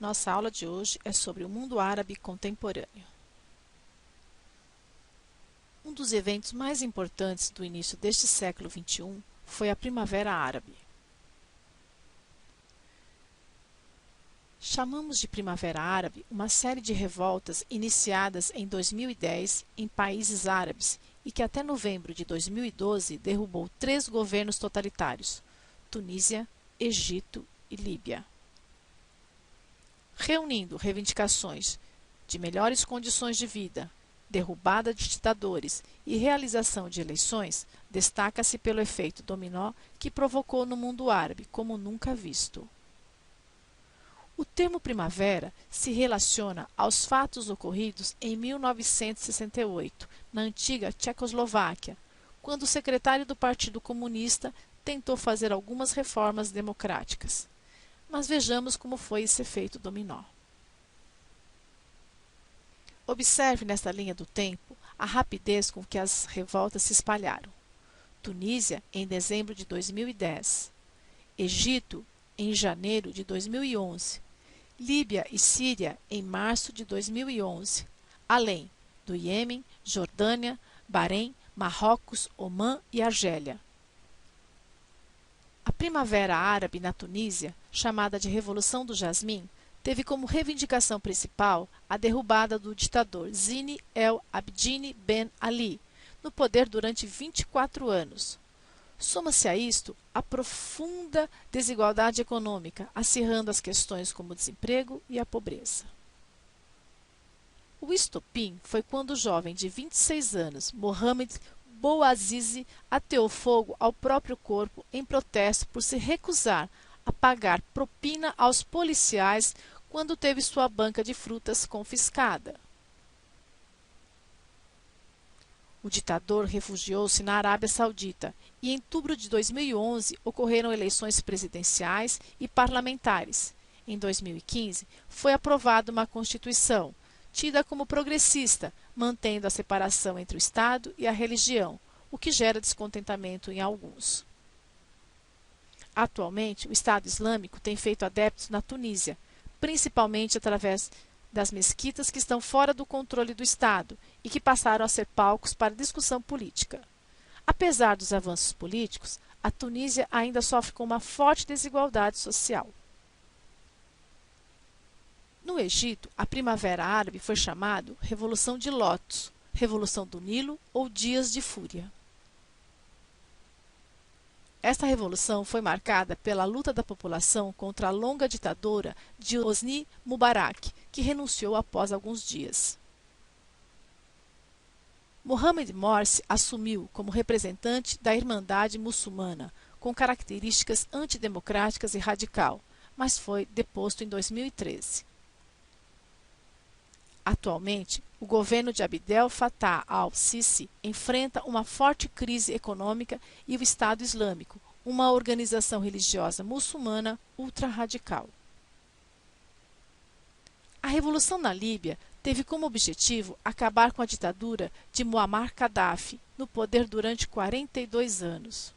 Nossa aula de hoje é sobre o mundo árabe contemporâneo. Um dos eventos mais importantes do início deste século XXI foi a Primavera Árabe. Chamamos de Primavera Árabe uma série de revoltas iniciadas em 2010 em países árabes e que até novembro de 2012 derrubou 3 governos totalitários: Tunísia, Egito e Líbia. Reunindo reivindicações de melhores condições de vida, derrubada de ditadores e realização de eleições, destaca-se pelo efeito dominó que provocou no mundo árabe como nunca visto. O termo primavera se relaciona aos fatos ocorridos em 1968, na antiga Tchecoslováquia, quando o secretário do Partido Comunista tentou fazer algumas reformas democráticas. Mas vejamos como foi esse efeito dominó. Observe nesta linha do tempo a rapidez com que as revoltas se espalharam. Tunísia, em dezembro de 2010. Egito, em janeiro de 2011. Líbia e Síria, em março de 2011. Além do Iêmen, Jordânia, Bahrein, Marrocos, Omã e Argélia. A Primavera Árabe na Tunísia, chamada de Revolução do Jasmim, teve como reivindicação principal a derrubada do ditador Zine El Abidine Ben Ali, no poder durante 24 anos. Soma-se a isto a profunda desigualdade econômica, acirrando as questões como o desemprego e a pobreza. O estopim foi quando o jovem de 26 anos, Mohamed Bouazizi, ateou fogo ao próprio corpo em protesto por se recusar a pagar propina aos policiais quando teve sua banca de frutas confiscada. O ditador refugiou-se na Arábia Saudita e em outubro de 2011 ocorreram eleições presidenciais e parlamentares. Em 2015 foi aprovada uma Constituição, tida como progressista, mantendo a separação entre o Estado e a religião, o que gera descontentamento em alguns. Atualmente, o Estado Islâmico tem feito adeptos na Tunísia, principalmente através das mesquitas que estão fora do controle do Estado e que passaram a ser palcos para discussão política. Apesar dos avanços políticos, a Tunísia ainda sofre com uma forte desigualdade social. No Egito, a Primavera Árabe foi chamada Revolução de Lótus, Revolução do Nilo ou Dias de Fúria. Esta revolução foi marcada pela luta da população contra a longa ditadura de Hosni Mubarak, que renunciou após alguns dias. Mohamed Morsi assumiu como representante da Irmandade Muçulmana, com características antidemocráticas e radical, mas foi deposto em 2013. Atualmente, o governo de Abdel Fattah al-Sisi enfrenta uma forte crise econômica e o Estado Islâmico, uma organização religiosa muçulmana ultra-radical. A revolução na Líbia teve como objetivo acabar com a ditadura de Muammar Gaddafi, no poder durante 42 anos.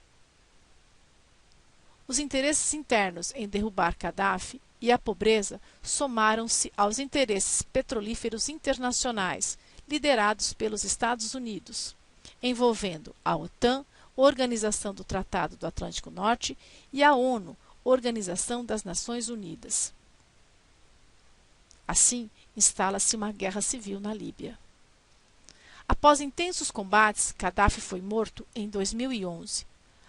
Os interesses internos em derrubar Gaddafi e a pobreza somaram-se aos interesses petrolíferos internacionais, liderados pelos Estados Unidos, envolvendo a OTAN, Organização do Tratado do Atlântico Norte, e a ONU, Organização das Nações Unidas. Assim, instala-se uma guerra civil na Líbia. Após intensos combates, Gaddafi foi morto em 2011.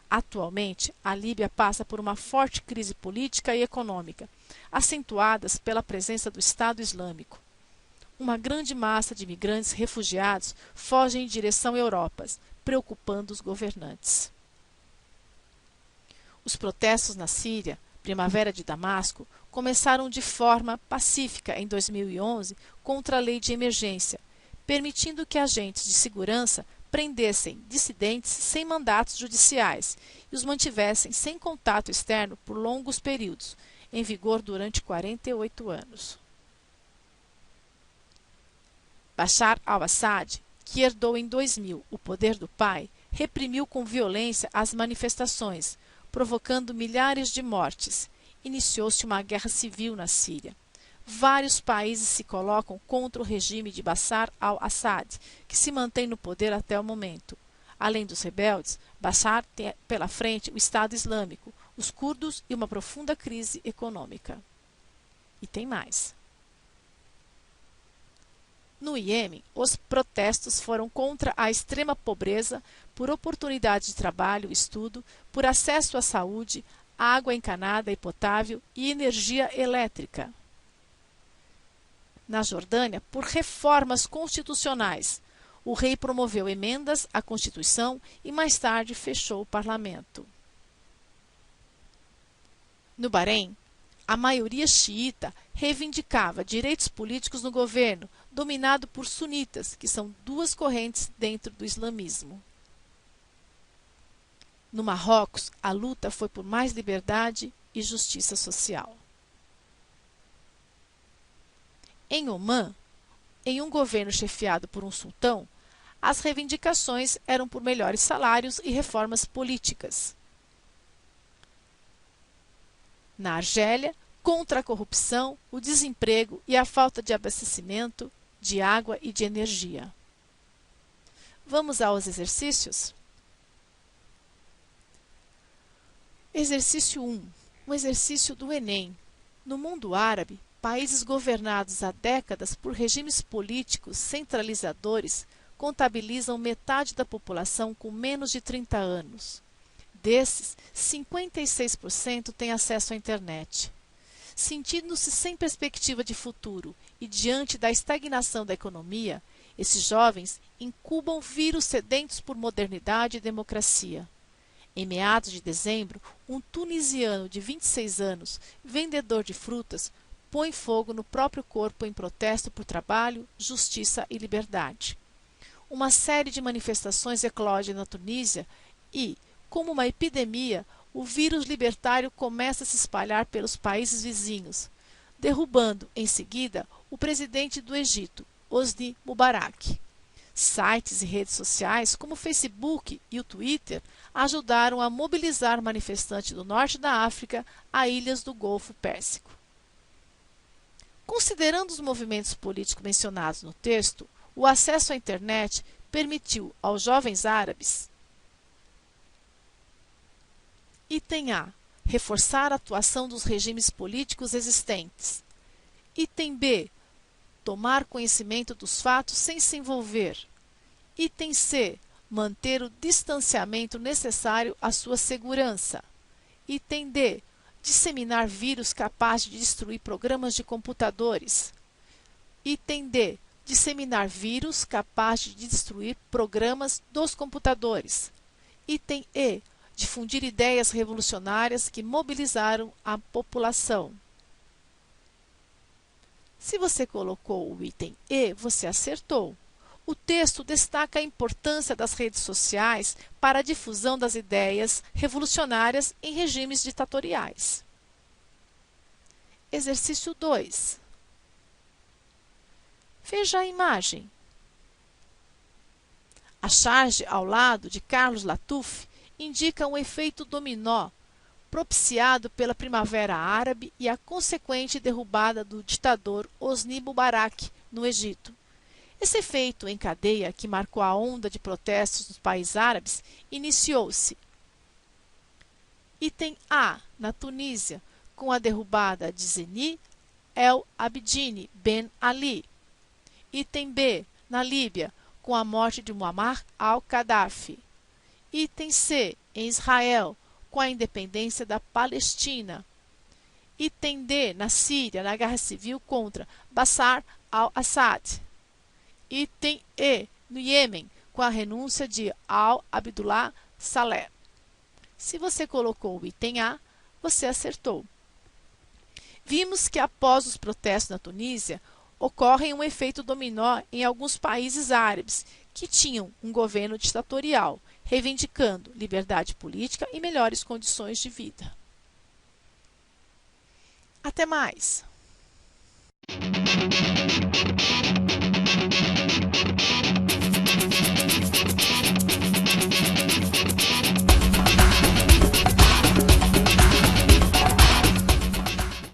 Atualmente, a Líbia passa por uma forte crise política e econômica, acentuadas pela presença do Estado Islâmico. Uma grande massa de imigrantes refugiados foge em direção à Europa, preocupando os governantes. Os protestos na Síria, Primavera de Damasco, começaram de forma pacífica em 2011 contra a lei de emergência, permitindo que agentes de segurança prendessem dissidentes sem mandatos judiciais e os mantivessem sem contato externo por longos períodos, em vigor durante 48 anos. Bashar al-Assad, que herdou em 2000 o poder do pai, reprimiu com violência as manifestações, provocando milhares de mortes. Iniciou-se uma guerra civil na Síria. vários países se colocam contra o regime de Bashar al-Assad, que se mantém no poder até o momento. Além dos rebeldes, Bashar tem pela frente o Estado Islâmico, os curdos e uma profunda crise econômica. E tem mais. No Iêmen, os protestos foram contra a extrema pobreza, por oportunidade de trabalho e estudo, por acesso à saúde, água encanada e potável e energia elétrica. Na Jordânia, por reformas constitucionais. O rei promoveu emendas à Constituição e mais tarde fechou o parlamento. No Bahrein, a maioria xiita reivindicava direitos políticos no governo, dominado por sunitas, que são duas correntes dentro do islamismo. No Marrocos, a luta foi por mais liberdade e justiça social. Em Omã, em um governo chefiado por um sultão, as reivindicações eram por melhores salários e reformas políticas. Na Argélia, contra a corrupção, o desemprego e a falta de abastecimento de água e de energia. Vamos aos exercícios? Exercício 1. Um exercício do Enem. No mundo árabe, países governados há décadas por regimes políticos centralizadores contabilizam metade da população com menos de 30 anos. Desses, 56% têm acesso à internet. Sentindo-se sem perspectiva de futuro e diante da estagnação da economia, esses jovens incubam vírus sedentos por modernidade e democracia. Em meados de dezembro, um tunisiano de 26 anos, vendedor de frutas, põe fogo no próprio corpo em protesto por trabalho, justiça e liberdade. Uma série de manifestações eclode na Tunísia e, como uma epidemia, o vírus libertário começa a se espalhar pelos países vizinhos, derrubando, em seguida, o presidente do Egito, Hosni Mubarak. Sites e redes sociais, como o Facebook e o Twitter, ajudaram a mobilizar manifestantes do norte da África a ilhas do Golfo Pérsico. Considerando os movimentos políticos mencionados no texto, o acesso à internet permitiu aos jovens árabes: Item A. Reforçar a atuação dos regimes políticos existentes. Item B. Tomar conhecimento dos fatos sem se envolver. Item C. Manter o distanciamento necessário à sua segurança. Item D. Disseminar vírus capazes de destruir programas de computadores. Item D. Disseminar vírus capazes de destruir programas dos computadores. Item E. Difundir ideias revolucionárias que mobilizaram a população. Se você colocou o item E, você acertou. O texto destaca a importância das redes sociais para a difusão das ideias revolucionárias em regimes ditatoriais. Exercício 2. Veja a imagem. A charge ao lado de Carlos Latoufe indica um efeito dominó propiciado pela Primavera Árabe e a consequente derrubada do ditador Hosni Mubarak no Egito. Esse efeito em cadeia, que marcou a onda de protestos nos países árabes, iniciou-se. Item A, na Tunísia, com a derrubada de Zeni El Abidine Ben Ali. Item B, na Líbia, com a morte de Muammar al-Gaddafi. Item C, em Israel, com a independência da Palestina. Item D, na Síria, na guerra civil contra Bashar al-Assad. Item E, no Iêmen, com a renúncia de al-Abdullah Saleh. Se você colocou o item A, você acertou. Vimos que após os protestos na Tunísia, ocorre um efeito dominó em alguns países árabes que tinham um governo ditatorial, reivindicando liberdade política e melhores condições de vida. Até mais!